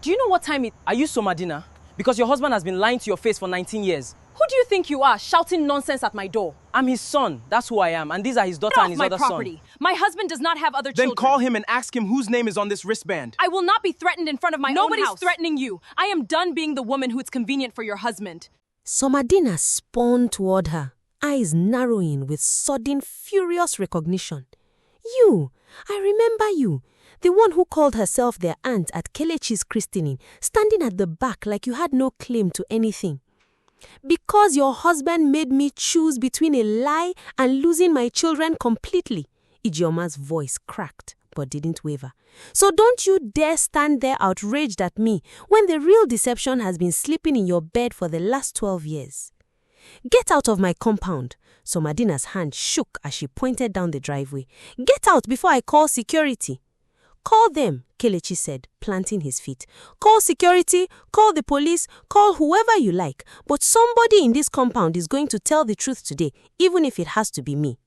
Do you know what time it... Are you Somadina? Because your husband has been lying to your face for 19 years. Who do you think you are, shouting nonsense at my door? I'm his son. That's who I am. And these are his daughter and his other son. My husband does not have other children. Then call him and ask him whose name is on this wristband. I will not be threatened in front of my own house. Nobody's threatening you. I am done being the woman who it's convenient for your husband. Somadina spun toward her, eyes narrowing with sudden, furious recognition. You! I remember you. The one who called herself their aunt at Kelechi's christening, standing at the back like you had no claim to anything. Because your husband made me choose between a lie and losing my children completely. Ijioma's voice cracked but didn't waver. So don't you dare stand there outraged at me when the real deception has been sleeping in your bed for the last 12 years. Get out of my compound. Somadina's hand shook as she pointed down the driveway. Get out before I call security. Call them, Kelechi said, planting his feet. Call security, call the police, call whoever you like. But somebody in this compound is going to tell the truth today, even if it has to be me.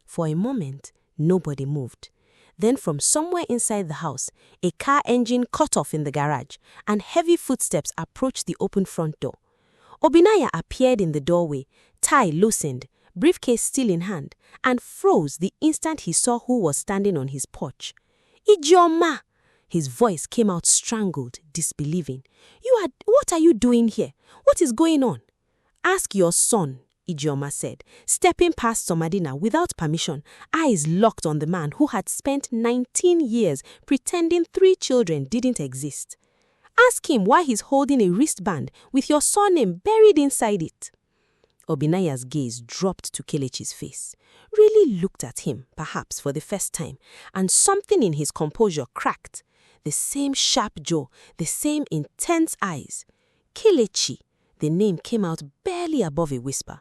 For a moment, nobody moved. Then from somewhere inside the house, a car engine cut off in the garage, and heavy footsteps approached the open front door. Obinaya appeared in the doorway, tie loosened, briefcase still in hand, and froze the instant he saw who was standing on his porch. Ijeoma! His voice came out strangled, disbelieving. What are you doing here? What is going on? Ask your son, Ijeoma said, stepping past Somadina without permission, eyes locked on the man who had spent 19 years pretending 3 children didn't exist. Ask him why he's holding a wristband with your surname buried inside it. Obinaya's gaze dropped to Kelechi's face, really looked at him, perhaps for the first time, and something in his composure cracked. The same sharp jaw, the same intense eyes. Kelechi, the name came out barely above a whisper.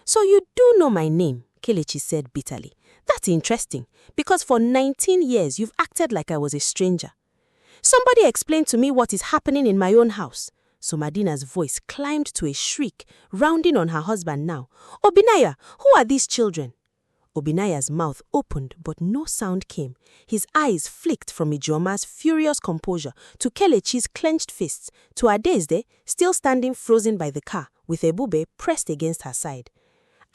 So you do know my name, Kelechi said bitterly. That's interesting, because for 19 years you've acted like I was a stranger. Somebody explain to me what is happening in my own house. Somadina's voice climbed to a shriek, rounding on her husband now. Obinaya, who are these children? Obinaya's mouth opened, but no sound came. His eyes flicked from Ijeoma's furious composure to Kelechi's clenched fists, to Adezde, still standing frozen by the car, with Ebube pressed against her side.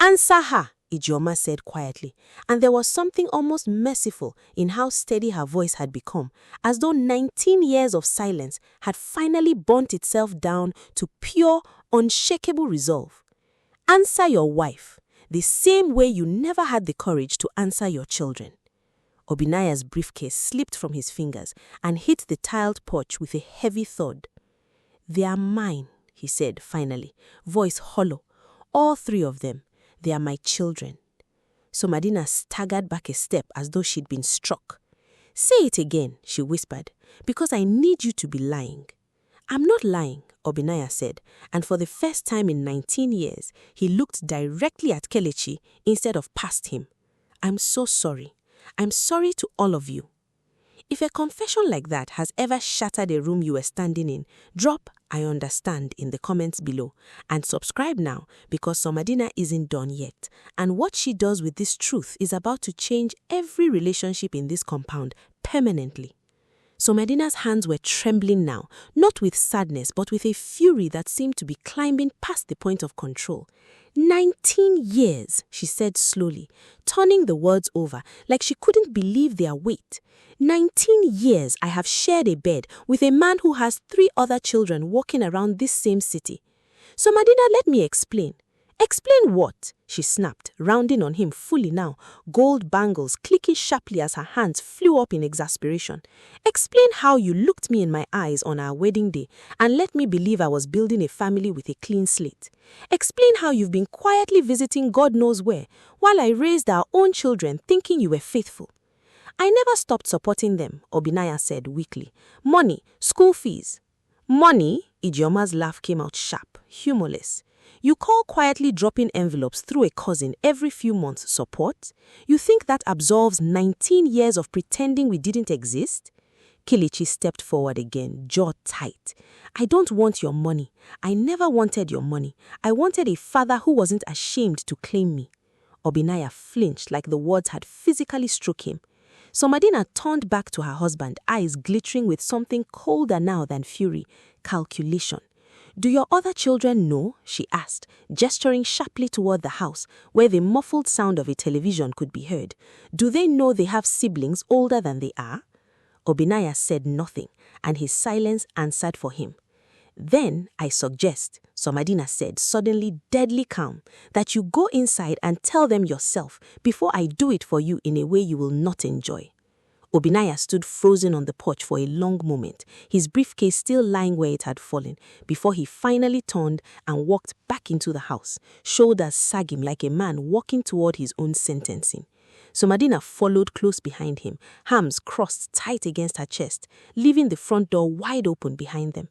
Answer her, Ijeoma said quietly, and there was something almost merciful in how steady her voice had become, as though 19 years of silence had finally burnt itself down to pure, unshakable resolve. Answer your wife, the same way you never had the courage to answer your children. Obinaya's briefcase slipped from his fingers and hit the tiled porch with a heavy thud. They are mine, he said finally, voice hollow. All 3 of them. They are my children. Somadina staggered back a step as though she'd been struck. Say it again, she whispered, because I need you to be lying. I'm not lying, Obinaya said, and for the first time in 19 years, he looked directly at Kelechi instead of past him. I'm so sorry. I'm sorry to all of you. If a confession like that has ever shattered a room you were standing in, drop "I understand" in the comments below and subscribe now because Somadina isn't done yet. And what she does with this truth is about to change every relationship in this compound permanently. Somadina's hands were trembling now, not with sadness but with a fury that seemed to be climbing past the point of control. 19 years, she said slowly, turning the words over like she couldn't believe their weight. 19 years I have shared a bed with a man who has 3 other children walking around this same city. Somadina, let me explain. Explain what? She snapped, rounding on him fully now, gold bangles clicking sharply as her hands flew up in exasperation. Explain how you looked me in my eyes on our wedding day and let me believe I was building a family with a clean slate. Explain how you've been quietly visiting God knows where while I raised our own children thinking you were faithful. I never stopped supporting them, Obinaya said weakly. Money, school fees. Money? Ijeoma's laugh came out sharp, humorless. You call quietly dropping envelopes through a cousin every few months support? You think that absolves 19 years of pretending we didn't exist? Kelechi stepped forward again, jaw tight. I don't want your money. I never wanted your money. I wanted a father who wasn't ashamed to claim me. Obinaya flinched like the words had physically struck him. Somadina turned back to her husband, eyes glittering with something colder now than fury: calculation. "Do your other children know?" she asked, gesturing sharply toward the house, where the muffled sound of a television could be heard. "Do they know they have siblings older than they are?" Obinaya said nothing, and his silence answered for him. "Then I suggest," Somadina said, suddenly deadly calm, "that you go inside and tell them yourself before I do it for you in a way you will not enjoy." Obinaya stood frozen on the porch for a long moment, his briefcase still lying where it had fallen, before he finally turned and walked back into the house, shoulders sagging like a man walking toward his own sentencing. Somadina followed close behind him, arms crossed tight against her chest, leaving the front door wide open behind them.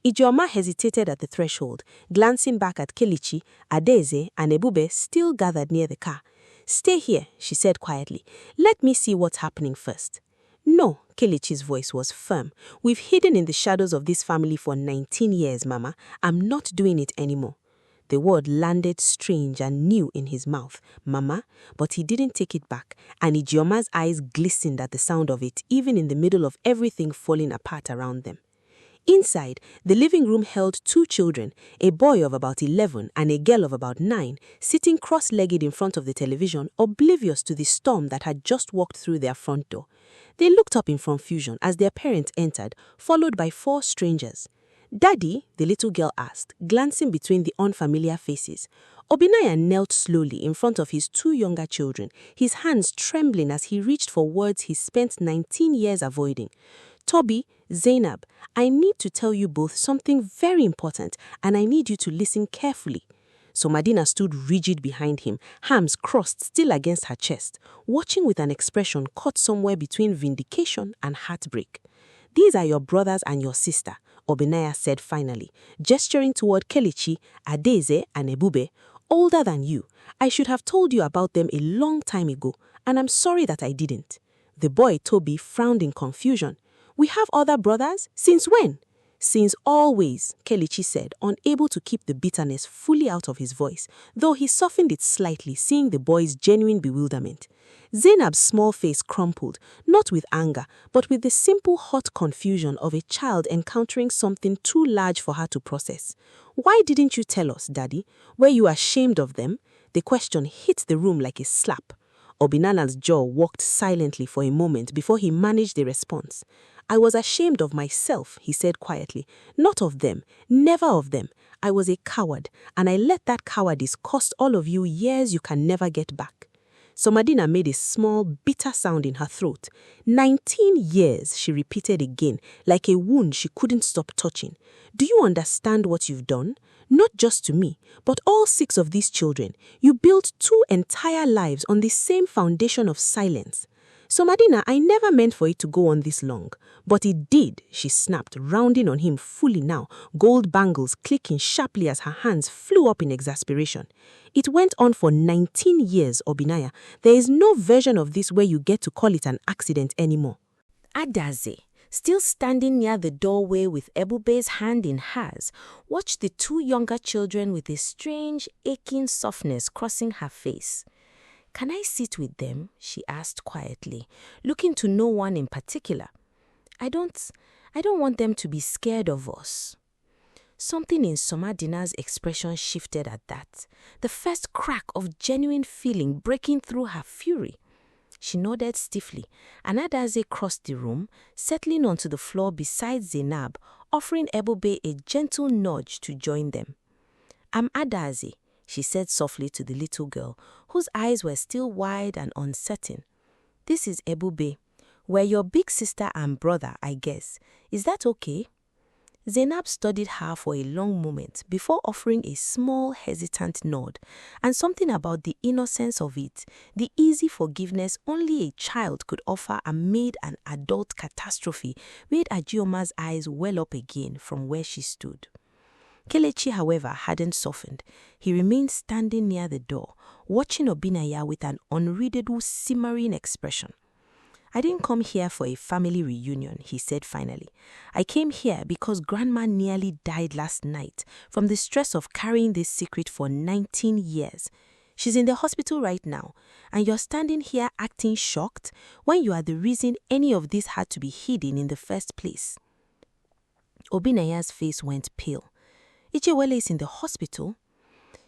Ijeoma hesitated at the threshold, glancing back at Kelechi, Adaeze, and Ebube still gathered near the car. "Stay here," she said quietly. "Let me see what's happening first." "No," Kelechi's voice was firm. "We've hidden in the shadows of this family for 19 years, Mama. I'm not doing it anymore." The word landed strange and new in his mouth, "Mama," but he didn't take it back, and Ijeoma's eyes glistened at the sound of it, even in the middle of everything falling apart around them. Inside, the living room held two children, a boy of about 11 and a girl of about 9, sitting cross-legged in front of the television, oblivious to the storm that had just walked through their front door. They looked up in confusion as their parents entered, followed by 4 strangers. "Daddy?" the little girl asked, glancing between the unfamiliar faces. Obinaya knelt slowly in front of his 2 younger children, his hands trembling as he reached for words he spent 19 years avoiding. "Toby, Zainab, I need to tell you both something very important, and I need you to listen carefully." Somadina stood rigid behind him, arms crossed still against her chest, watching with an expression caught somewhere between vindication and heartbreak. "These are your brothers and your sister," Obinaya said finally, gesturing toward Kelechi, Adaeze, and Ebube, "older than you. I should have told you about them a long time ago, and I'm sorry that I didn't." The boy, Toby, frowned in confusion. "We have other brothers? Since when?" "Since always," Kelechi said, unable to keep the bitterness fully out of his voice, though he softened it slightly, seeing the boy's genuine bewilderment. Zainab's small face crumpled, not with anger, but with the simple hot confusion of a child encountering something too large for her to process. "Why didn't you tell us, Daddy? Were you ashamed of them?" The question hit the room like a slap. Obinana's jaw walked silently for a moment before he managed the response. "I was ashamed of myself," he said quietly. "Not of them, never of them. I was a coward, and I let that cowardice cost all of you years you can never get back." Somadina made a small, bitter sound in her throat. 19 years, she repeated again, like a wound she couldn't stop touching. "Do you understand what you've done? Not just to me, but all 6 of these children. You built 2 entire lives on the same foundation of silence." "Somadina, I never meant for it to go on this long." "But it did," she snapped, rounding on him fully now, gold bangles clicking sharply as her hands flew up in exasperation. "It went on for 19 years, Obinaya. There is no version of this where you get to call it an accident anymore." Adaeze, still standing near the doorway with Ebube's hand in hers, watched the 2 younger children with a strange, aching softness crossing her face. "Can I sit with them?" she asked quietly, looking to no one in particular. I don't want them to be scared of us." Something in Somadina's expression shifted at that, the first crack of genuine feeling breaking through her fury. She nodded stiffly, and Adaeze crossed the room, settling onto the floor beside Zainab, offering Ebube a gentle nudge to join them. "I'm Adaeze," she said softly to the little girl, whose eyes were still wide and uncertain. "This is Ebube. We're your big sister and brother, I guess. Is that okay?" Zainab studied her for a long moment before offering a small, hesitant nod, and something about the innocence of it, the easy forgiveness only a child could offer amid an adult catastrophe, made Ajioma's eyes well up again from where she stood. Kelechi, however, hadn't softened. He remained standing near the door, watching Obinaya with an unreadable, simmering expression. "I didn't come here for a family reunion," he said finally. "I came here because Grandma nearly died last night from the stress of carrying this secret for 19 years. She's in the hospital right now, and you're standing here acting shocked when you are the reason any of this had to be hidden in the first place. Obinaya's face went pale. Ijewele is in the hospital?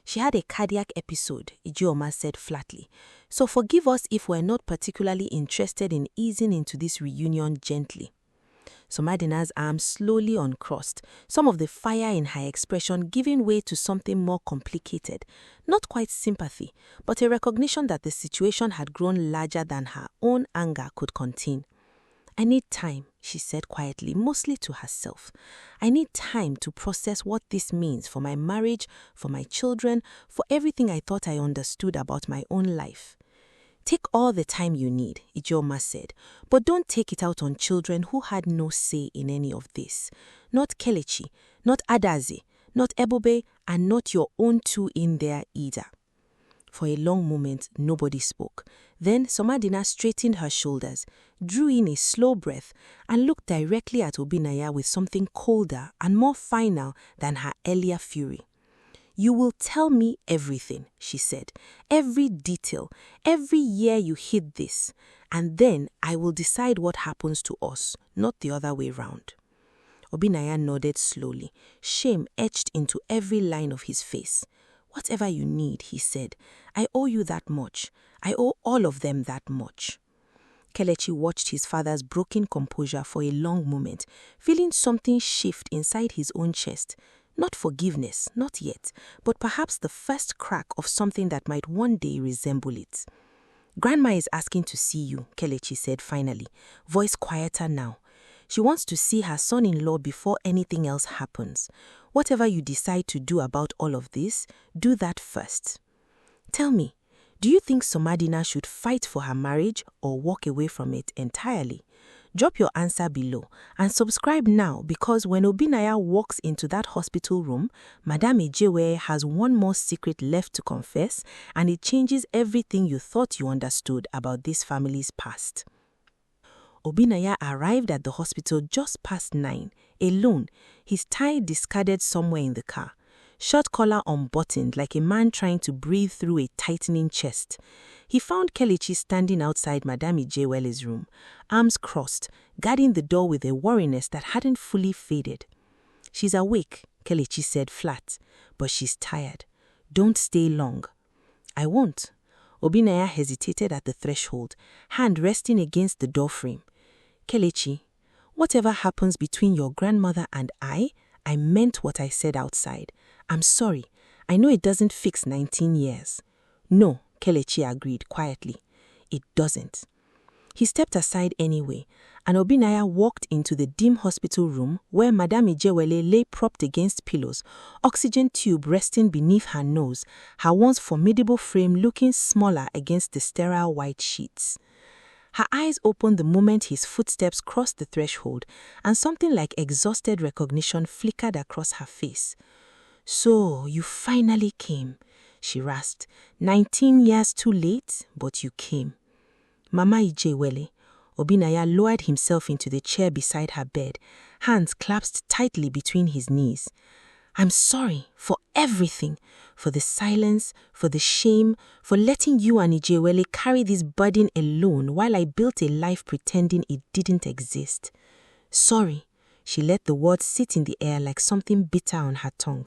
She had a cardiac episode, Ijeoma said flatly. So forgive us if we're not particularly interested in easing into this reunion gently. Somadina's arms slowly uncrossed, some of the fire in her expression giving way to something more complicated. Not quite sympathy, but a recognition that the situation had grown larger than her own anger could contain. I need time, she said quietly, mostly to herself. I need time to process what this means for my marriage, for my children, for everything I thought I understood about my own life. Take all the time you need, Ijeoma said, but don't take it out on children who had no say in any of this. Not Kelechi, not Adaze, not Ebube, and not your own two in there either. For a long moment, nobody spoke. Then Somadina straightened her shoulders, drew in a slow breath, and looked directly at Obinaya with something colder and more final than her earlier fury. You will tell me everything, she said, every detail, every year you hid this, and then I will decide what happens to us, not the other way round. Obinaya nodded slowly, shame etched into every line of his face. Whatever you need, he said. I owe you that much. I owe all of them that much. Kelechi watched his father's broken composure for a long moment, feeling something shift inside his own chest. Not forgiveness, not yet, but perhaps the first crack of something that might one day resemble it. Grandma is asking to see you, Kelechi said finally, voice quieter now. She wants to see her son-in-law before anything else happens. Whatever you decide to do about all of this, do that first. Tell me, do you think Somadina should fight for her marriage or walk away from it entirely? Drop your answer below and subscribe now, because when Obinaya walks into that hospital room, Madame Ejewele has one more secret left to confess, and it changes everything you thought you understood about this family's past. Obinaya arrived at the hospital just past 9, alone, his tie discarded somewhere in the car, shirt collar unbuttoned like a man trying to breathe through a tightening chest. He found Kelechi standing outside Madame Ejewele's room, arms crossed, guarding the door with a wariness that hadn't fully faded. She's awake, Kelechi said flat, but she's tired. Don't stay long. I won't. Obinaya hesitated at the threshold, hand resting against the doorframe. Kelechi, whatever happens between your grandmother and I meant what I said outside. I'm sorry. I know it doesn't fix 19 years. No, Kelechi agreed quietly. It doesn't. He stepped aside anyway, and Obinaya walked into the dim hospital room where Madame Ejewele lay propped against pillows, oxygen tube resting beneath her nose, her once formidable frame looking smaller against the sterile white sheets. Her eyes opened the moment his footsteps crossed the threshold, and something like exhausted recognition flickered across her face. So, you finally came, she rasped. 19 years too late, but you came. Mama Ejewele. Obinaya lowered himself into the chair beside her bed, hands clasped tightly between his knees. I'm sorry for everything, for the silence, for the shame, for letting you and Ejewele carry this burden alone while I built a life pretending it didn't exist. Sorry. She let the words sit in the air like something bitter on her tongue.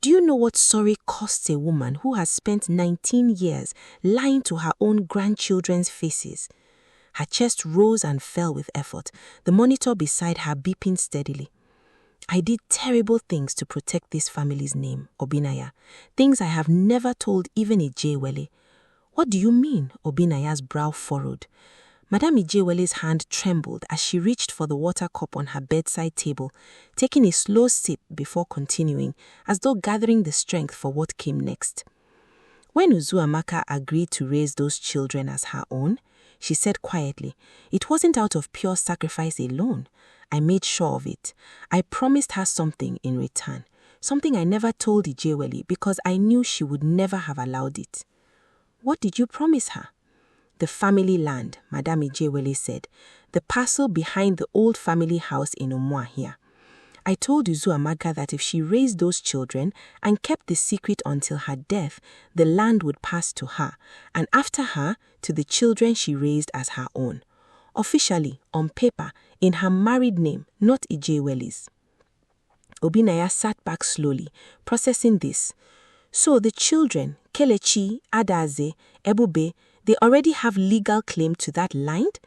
Do you know what sorry costs a woman who has spent 19 years lying to her own grandchildren's faces? Her chest rose and fell with effort, the monitor beside her beeping steadily. I did terrible things to protect this family's name, Obinaya. Things I have never told even Ejewele. What do you mean? Obinaya's brow furrowed. Madame Ejewele's hand trembled as she reached for the water cup on her bedside table, taking a slow sip before continuing, as though gathering the strength for what came next. When Uzuamaka agreed to raise those children as her own, she said quietly, it wasn't out of pure sacrifice alone. I made sure of it. I promised her something in return, something I never told Ejewele because I knew she would never have allowed it. What did you promise her? The family land, Madame Ejewele said, the parcel behind the old family house in Umuahia. I told Uzuamaka that if she raised those children and kept the secret until her death, the land would pass to her, and after her, to the children she raised as her own. Officially, on paper, in her married name, not Ijeweli's. Obinaya sat back slowly, processing this. So the children, Kelechi, Adaze, Ebube, they already have legal claim to that land?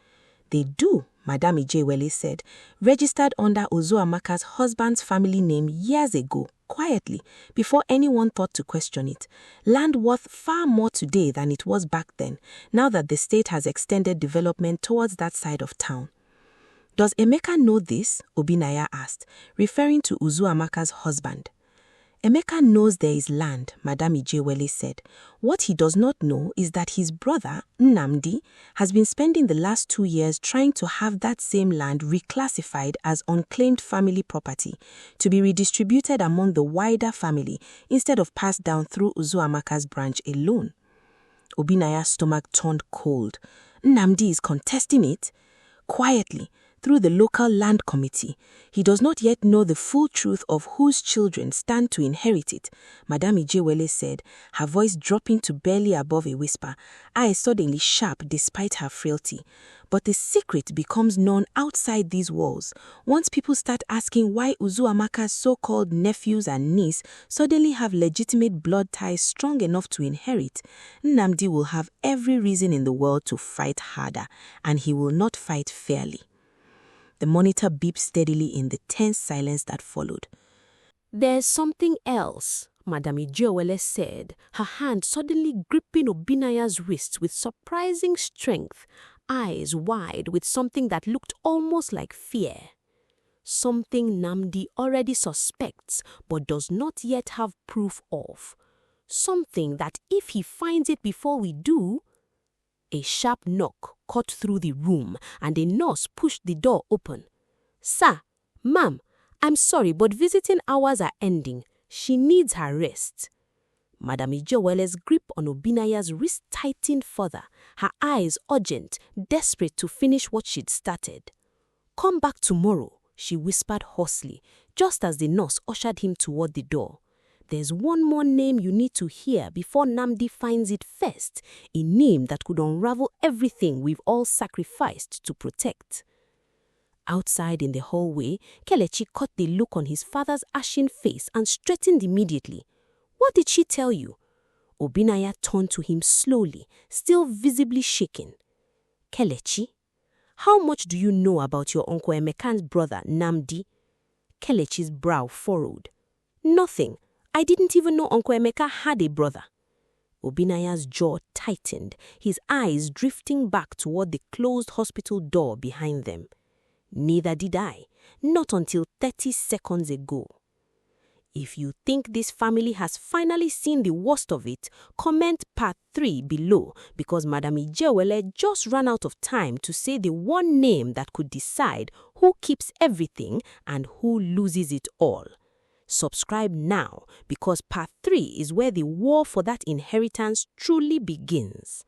They do, Madame Ijewele said, registered under Uzuamaka's husband's family name years ago, quietly, before anyone thought to question it. Land worth far more today than it was back then, now that the state has extended development towards that side of town. Does Emeka know this? Obinaya asked, referring to Uzuamaka's husband. Emeka knows there is land, Madame Ijewele said. What he does not know is that his brother, Nnamdi, has been spending the last 2 years trying to have that same land reclassified as unclaimed family property, to be redistributed among the wider family instead of passed down through Uzuamaka's branch alone. Obinaya's stomach turned cold. Nnamdi is contesting it? Quietly, through the local land committee. He does not yet know the full truth of whose children stand to inherit it, Madame Ijewele said, her voice dropping to barely above a whisper, eyes suddenly sharp despite her frailty. But the secret becomes known outside these walls. Once people start asking why Uzuamaka's so-called nephews and niece suddenly have legitimate blood ties strong enough to inherit, Nnamdi will have every reason in the world to fight harder, and he will not fight fairly. The monitor beeped steadily in the tense silence that followed. There's something else, Madame Ijewele said, her hand suddenly gripping Obinaya's wrist with surprising strength, eyes wide with something that looked almost like fear. Something Nnamdi already suspects but does not yet have proof of. Something that if he finds it before we do... A sharp knock cut through the room and a nurse pushed the door open. Sir, ma'am, I'm sorry, but visiting hours are ending. She needs her rest. Madame Ijewele's grip on Obinaya's wrist tightened further, her eyes urgent, desperate to finish what she'd started. Come back tomorrow, she whispered hoarsely, just as the nurse ushered him toward the door. There's one more name you need to hear before Nnamdi finds it first, a name that could unravel everything we've all sacrificed to protect. Outside in the hallway, Kelechi caught the look on his father's ashen face and straightened immediately. What did she tell you? Obinaya turned to him slowly, still visibly shaken. Kelechi, how much do you know about your Uncle Emeka's brother, Nnamdi? Kelechi's brow furrowed. Nothing. I didn't even know Uncle Emeka had a brother. Obinaya's jaw tightened, his eyes drifting back toward the closed hospital door behind them. Neither did I, not until 30 seconds ago. If you think this family has finally seen the worst of it, comment part 3 below, because Madame Ijewele just ran out of time to say the one name that could decide who keeps everything and who loses it all. Subscribe now, because part 3 is where the war for that inheritance truly begins.